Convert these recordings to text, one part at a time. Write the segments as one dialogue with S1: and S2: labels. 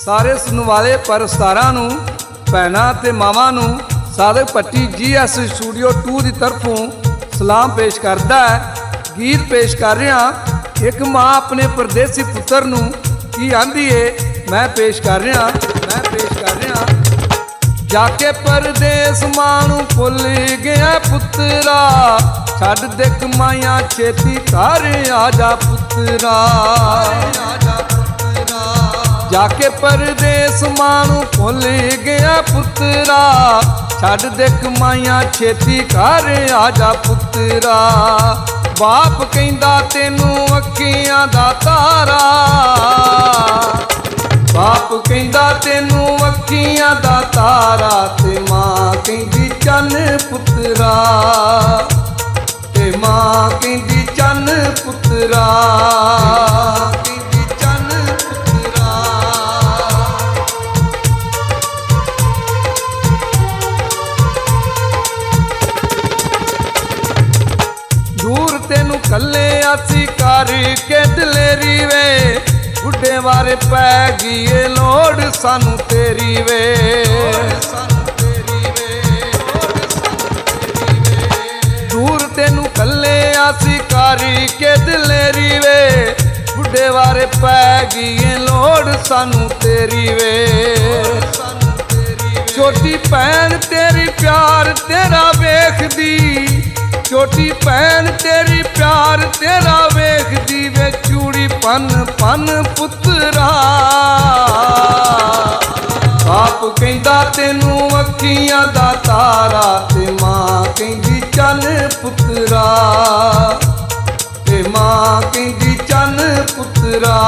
S1: ਸਾਰੇ ਸੁਣਨ ਵਾਲੇ ਪਰਸਤਾਰਾਂ ਨੂੰ, ਭੈਣਾਂ ਤੇ ਮਾਵਾਂ ਨੂੰ ਸਾਦਕ ਭੱਟੀ GS ਸਟੂਡੀਓ 2 ਦੀ ਤਰਫੋਂ ਸਲਾਮ ਪੇਸ਼ ਕਰਦਾ ਹੈ। ਗੀਤ ਪੇਸ਼ ਕਰ ਰਿਹਾ ਇੱਕ ਮਾਂ ਆਪਣੇ ਪਰਦੇਸੀ ਪੁੱਤਰ ਨੂੰ ਕੀ ਆਂਦੀ ਏ, ਮੈਂ ਪੇਸ਼ ਕਰ ਰਿਹਾ। ਜਾਕੇ ਪਰਦੇਸ ਮਾਂ ਨੂੰ ਭੁੱਲ ਗਿਆ ਪੁੱਤਰਾ, ਛੱਡ ਦੇ ਕਮਾਈਆਂ ਛੇਤੀ ਘਰ ਆ ਜਾ ਪੁੱਤਰਾ। ਜਾਕੇ ਪਰਦੇਸ ਮਾਂ ਨੂੰ ਭੁੱਲ ਗਿਆ ਪੁੱਤਰਾ, ਛੱਡ ਦੇ ਕਮਾਈਆਂ ਛੇਤੀ ਘਰ ਆ ਜਾ ਪੁੱਤਰਾ। ਬਾਪ ਕਹਿੰਦਾ ਤੈਨੂੰ ਅੱਖੀਆਂ ਦਾ ਤਾਰਾ, ਬਾਪ ਕਹਿੰਦਾ ਤੈਨੂੰ ਅੱਖੀਆਂ ਦਾ ਤਾਰਾ, ਤੇ ਮਾਂ ਕਹਿੰਦੀ ਚੰਨ ਪੁੱਤਰਾ, ਤੇ ਮਾਂ ਕਹਿੰਦੀ ਚੰਨ ਪੁੱਤਰਾ, ਕਹਿੰਦੀ ਚੰਨ ਪੁੱਤਰਾ। ਦੂਰ ਤੈਨੂੰ ਕੱਲੇ ਅਸੀਂ ਕਰਕੇ ਦਲੇਰੀ ਵੇ, ਬੁੱਢੇ ਵਾਰੇ ਪੈ ਗਈ ਏ ਲੋੜ ਸਾਨੂੰ ਤੇਰੀ ਵੇ। ਦੂਰ ਤੈਨੂੰ ਕੱਲੇ ਅਸੀਂ ਕਰਕੇ ਦਲੇਰੀ ਵੇ, ਬੁੱਢੇ ਵਾਰੇ ਪੈ ਗਈ ਏ ਲੋੜ ਸਾਨੂੰ ਤੇਰੀ ਵੇ। ਛੋਟੀ ਭੈਣ ਤੇਰੀ ਪਿਆਰ ਤੇਰਾ ਵੇਖਦੀ, ਛੋਟੀ ਭੈਣ ਤੇਰੀ ਪਿਆਰ ਤੇਰਾ ਵੇਖਦੀ ਵੇ, ਚੂੜੀ ਪੰਨ ਪੰਨ ਪੁੱਤਰਾ। ਬਾਪ ਕਹਿੰਦਾ ਤੈਨੂੰ ਅੱਖੀਆਂ ਦਾ ਤਾਰਾ, ਤੇ ਮਾਂ ਕਹਿੰਦੀ ਚੰਨ ਪੁੱਤਰਾ, ਤੇ ਮਾਂ ਕਹਿੰਦੀ ਚੰਨ ਪੁੱਤਰਾ।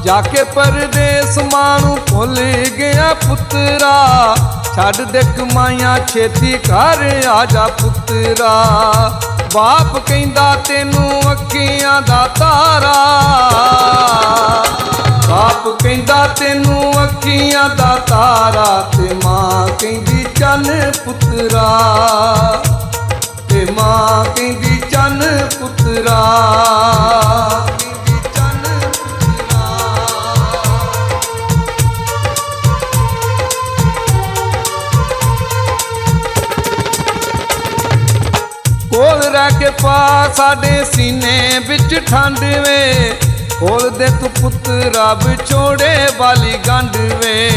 S1: ਜਾਕੇ ਪਰਦੇਸ ਮਾਂ ਨੂੰ ਭੁੱਲ ਗਿਆ ਪੁੱਤਰਾ, ਛੱਡ ਦੇ ਕਮਾਈਆਂ ਛੇਤੀ ਘਰ ਆ ਜਾ ਪੁੱਤਰਾ। ਬਾਪ ਕਹਿੰਦਾ ਤੈਨੂੰ ਅੱਖੀਆਂ ਦਾ ਤਾਰਾ, ਬਾਪ ਕਹਿੰਦਾ ਤੈਨੂੰ ਅੱਖੀਆਂ ਦਾ ਤਾਰਾ, ਤੇ ਮਾਂ ਕਹਿੰਦੀ ਚੰਨ ਪੁੱਤਰਾ, ਤੇ ਮਾਂ ਕਹਿੰਦੀ ਚੰਨ ਪੁੱਤਰਾ। ਕੋਲ ਰਹਿ ਕੇ ਪਾ ਸਾਡੇ ਸੀਨੇ ਵਿੱਚ ਠੰਡ ਵੇ, ਖੋਲ ਦੇ ਤੂੰ ਪੁੱਤਰਾ ਵਿਛੋੜੇ ਵਾਲੀ ਗੰਢ ਵੇ।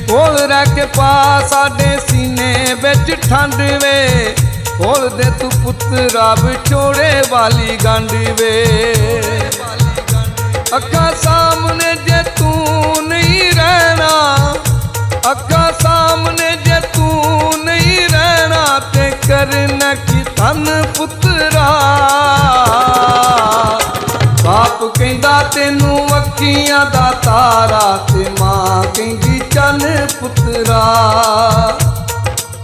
S1: ਕੋਲ ਰਹਿ ਕੇ ਪਾ ਸਾਡੇ ਸੀਨੇ ਵਿੱਚ ਠੰਡ ਵੇ, ਖੋਲ ਦੇ ਤੂੰ ਪੁੱਤਰਾ ਵਿਛੋੜੇ ਵਾਲੀ ਗੰਢ ਵੇ। ਅੱਖਾਂ ਸਾਹਮਣੇ ਜੇ ਤੂੰ ਨਹੀਂ ਰਹਿਣਾ, ਅੱਖਾਂ ਸਾਹਮਣੇ ਜੇ ਤੂੰ ਨਹੀਂ ਰਹਿਣਾ, ਤੇ ਕਰਨਾ ਕੀ ਧੰਨ ਪੁੱਤਰਾ। ਬਾਪ ਕਹਿੰਦਾ ਤੈਨੂੰ ਅੱਖੀਆਂ ਦਾ ਤਾਰਾ, ਤੇ ਮਾਂ ਕਹਿੰਦੀ ਚੰਨ ਪੁੱਤਰਾ,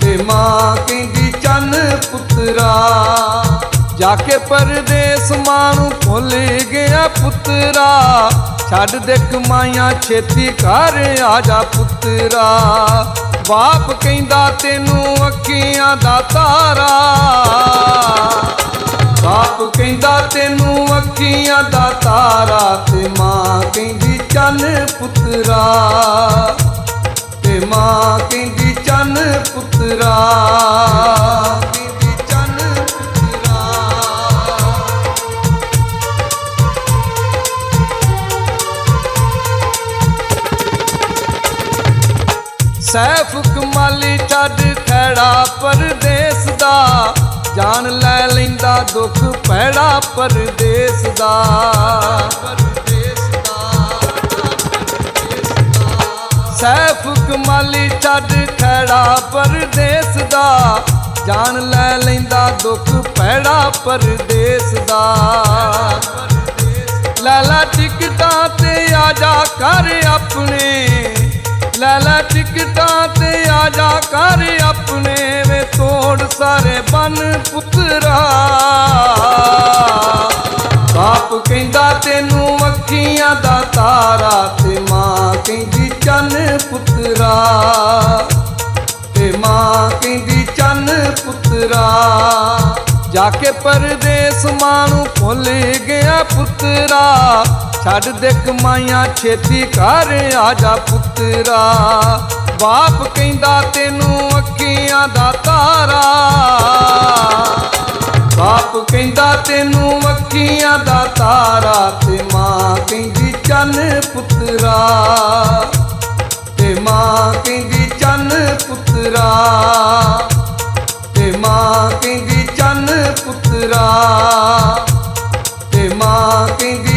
S1: ਤੇ ਮਾਂ ਕਹਿੰਦੀ ਚੰਨ ਪੁੱਤਰਾ। ਜਾਕੇ ਪਰਦੇਸ ਮਾਂ ਨੂੰ ਭੁੱਲ ਗਿਆ ਪੁੱਤਰਾ, ਛੱਡ ਦੇ ਕਮਾਈਆਂ ਛੇਤੀ ਘਰ ਆ ਜਾ ਪੁੱਤਰਾ। ਬਾਪ ਕਹਿੰਦਾ ਤੈਨੂੰ ਅੱਖੀਆਂ ਦਾ ਤਾਰਾ, ਬਾਪ ਕਹਿੰਦਾ ਤੈਨੂੰ ਅੱਖੀਆਂ ਦਾ ਤਾਰਾ, ਤੇ ਮਾਂ ਕਹਿੰਦੀ ਚੰਨ ਪੁੱਤਰਾ, ਤੇ ਮਾਂ ਕਹਿੰਦੀ ਚੰਨ ਪੁੱਤਰਾ। ਸੈਫ ਕਮਾਲੀ ਛੱਡ ਖੈੜਾ ਪਰਦੇਸ ਦਾ, ਜਾਨ ਲੈ ਲੈਂਦਾ ਦੁੱਖ ਭੈੜਾ ਪਰਦੇਸ ਦਾ। ਸੈਫ ਕਮਾਲੀ ਛੱਡ ਖੈੜਾ ਪਰਦੇਸ ਦਾ, ਜਾਨ ਲੈ ਲੈਂਦਾ ਦੁੱਖ ਭੈੜਾ ਪਰਦੇਸ ਦਾ। ਲੈ ਲੈ ਟਿਕਟਾਂ ਤੇ ਆ ਜਾ ਘਰ ਆਪਣੇ, ਲੈ ਲੈ ਟਿਕਟਾਂ ਤੇ ਆ ਜਾ ਘਰ ਆਪਣੇ ਵੇ, ਤੋੜ ਸਾਰੇ ਬੰਨ ਪੁੱਤਰਾ। ਬਾਪ ਕਹਿੰਦਾ ਤੈਨੂੰ ਅੱਖੀਆਂ ਦਾ ਤਾਰਾ, ਤੇ ਮਾਂ ਕਹਿੰਦੀ ਚੰਨ ਪੁੱਤਰਾ, ਤੇ ਮਾਂ ਕਹਿੰਦੀ ਚੰਨ ਪੁੱਤਰਾ। ਜਾਕੇ ਪਰਦੇਸ ਮਾਂ ਨੂੰ ਭੁੱਲ ਗਿਆ ਪੁੱਤਰਾ, ਛੱਡ ਦੇ ਕਮਾਈਆਂ ਛੇਤੀ ਘਰ ਆ ਜਾ ਪੁੱਤਰਾ। ਬਾਪ ਕਹਿੰਦਾ ਤੈਨੂੰ ਅੱਖੀਆਂ ਦਾ ਤਾਰਾ, ਬਾਪ ਕਹਿੰਦਾ ਤੈਨੂੰ ਅੱਖੀਆਂ ਦਾ ਤਾਰਾ, ਤੇ ਮਾਂ ਕਹਿੰਦੀ ਚੰਨ ਪੁੱਤਰਾ, ਤੇ ਮਾਂ ਕਹਿੰਦੀ ਚੰਨ ਪੁੱਤਰਾ, ਤੇ ਮਾਂ ਕਹਿੰਦੀ ਚੰਨ ਪੁੱਤਰਾ, ਤੇ ਮਾਂ ਕਹਿੰਦੀ